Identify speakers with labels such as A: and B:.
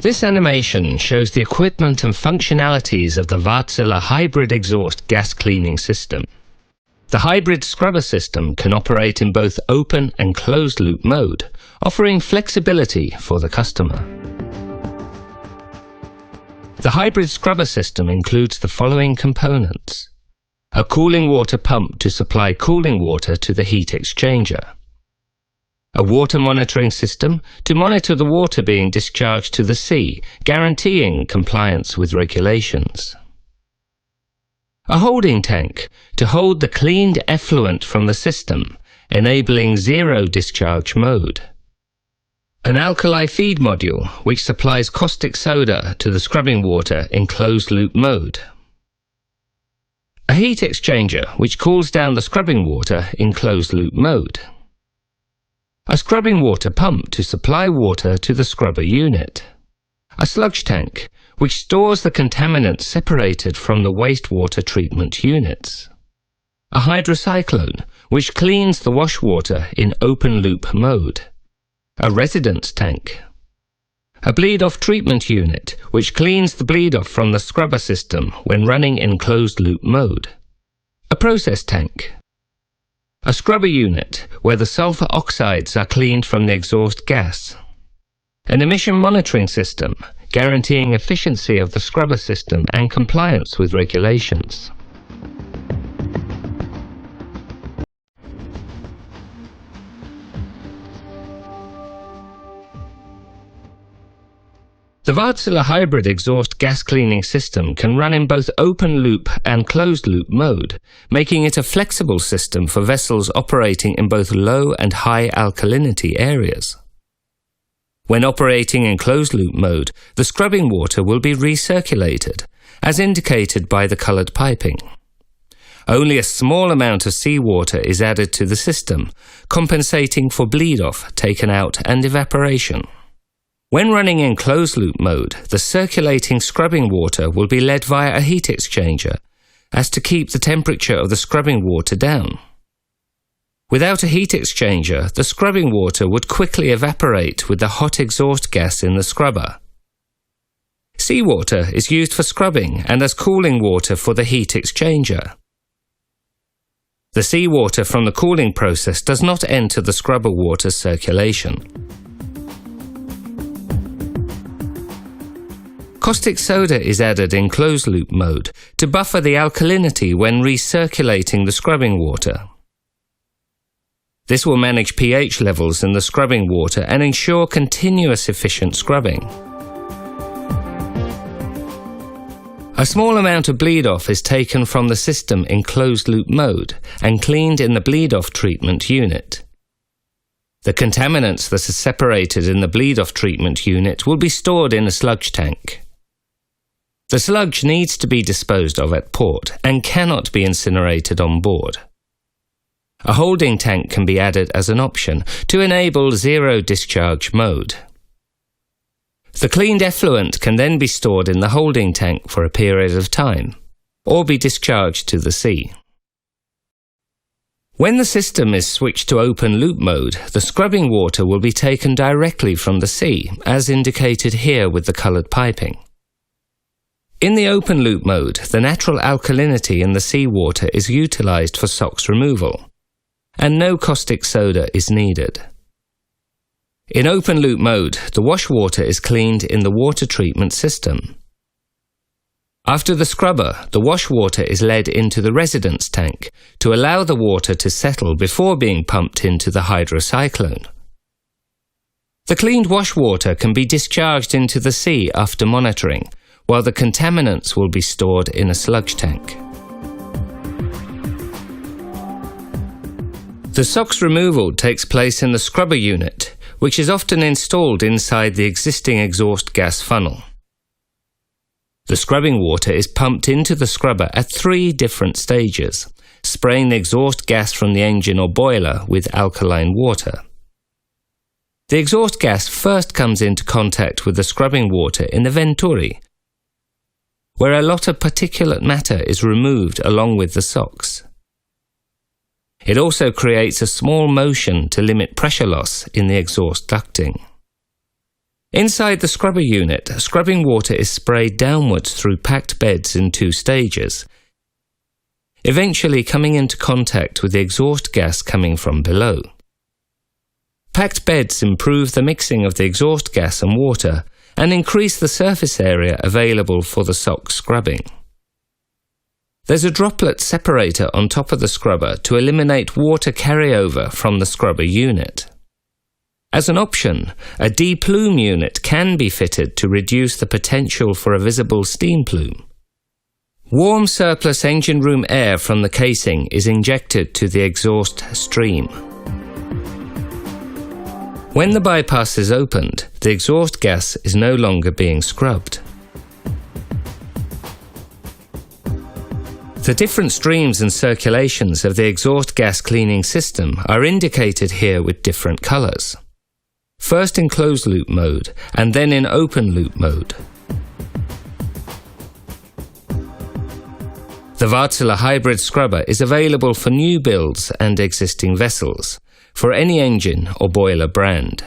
A: This animation shows the equipment and functionalities of the Wärtsilä hybrid exhaust gas cleaning system. The hybrid scrubber system can operate in both open and closed-loop mode, offering flexibility for the customer. The hybrid scrubber system includes the following components: a cooling water pump to supply cooling water to the heat exchanger, a water monitoring system to monitor the water being discharged to the sea, guaranteeing compliance with regulations, a holding tank to hold the cleaned effluent from the system, enabling zero discharge mode, an alkali feed module which supplies caustic soda to the scrubbing water in closed-loop mode, a heat exchanger which cools down the scrubbing water in closed-loop mode, a scrubbing water pump to supply water to the scrubber unit, a sludge tank which stores the contaminants separated from the wastewater treatment units, a hydrocyclone which cleans the wash water in open-loop mode, a residence tank, a bleed-off treatment unit which cleans the bleed-off from the scrubber system when running in closed-loop mode, a process tank, a scrubber unit where the sulfur oxides are cleaned from the exhaust gas, an emission monitoring system guaranteeing efficiency of the scrubber system and compliance with regulations. The Wärtsilä hybrid exhaust gas cleaning system can run in both open-loop and closed-loop mode, making it a flexible system for vessels operating in both low and high alkalinity areas. When operating in closed-loop mode, the scrubbing water will be recirculated, as indicated by the coloured piping. Only a small amount of seawater is added to the system, compensating for bleed-off, taken out and evaporation. When running in closed-loop mode, the circulating scrubbing water will be led via a heat exchanger, as to keep the temperature of the scrubbing water down. Without a heat exchanger, the scrubbing water would quickly evaporate with the hot exhaust gas in the scrubber. Seawater is used for scrubbing and as cooling water for the heat exchanger. The seawater from the cooling process does not enter the scrubber water's circulation. Caustic soda is added in closed-loop mode to buffer the alkalinity when recirculating the scrubbing water. This will manage pH levels in the scrubbing water and ensure continuous efficient scrubbing. A small amount of bleed-off is taken from the system in closed-loop mode and cleaned in the bleed-off treatment unit. The contaminants that are separated in the bleed-off treatment unit will be stored in a sludge tank. The sludge needs to be disposed of at port and cannot be incinerated on board. A holding tank can be added as an option to enable zero discharge mode. The cleaned effluent can then be stored in the holding tank for a period of time, or be discharged to the sea. When the system is switched to open loop mode, the scrubbing water will be taken directly from the sea, as indicated here with the coloured piping. In the open loop mode, the natural alkalinity in the seawater is utilised for SOx removal, and no caustic soda is needed. In open loop mode, the wash water is cleaned in the water treatment system. After the scrubber, the wash water is led into the residence tank to allow the water to settle before being pumped into the hydrocyclone. The cleaned wash water can be discharged into the sea after monitoring, while the contaminants will be stored in a sludge tank. The SOx removal takes place in the scrubber unit, which is often installed inside the existing exhaust gas funnel. The scrubbing water is pumped into the scrubber at 3 different stages, spraying the exhaust gas from the engine or boiler with alkaline water. The exhaust gas first comes into contact with the scrubbing water in the venturi, where a lot of particulate matter is removed along with the SOx. It also creates a small motion to limit pressure loss in the exhaust ducting. Inside the scrubber unit, scrubbing water is sprayed downwards through packed beds in 2 stages, eventually coming into contact with the exhaust gas coming from below. Packed beds improve the mixing of the exhaust gas and water and increase the surface area available for the SOx scrubbing. There's a droplet separator on top of the scrubber to eliminate water carryover from the scrubber unit. As an option, a deplume unit can be fitted to reduce the potential for a visible steam plume. Warm surplus engine room air from the casing is injected to the exhaust stream. When the bypass is opened, the exhaust gas is no longer being scrubbed. The different streams and circulations of the exhaust gas cleaning system are indicated here with different colours. First in closed-loop mode, and then in open-loop mode. The Wärtsilä hybrid scrubber is available for new builds and existing vessels, for any engine or boiler brand.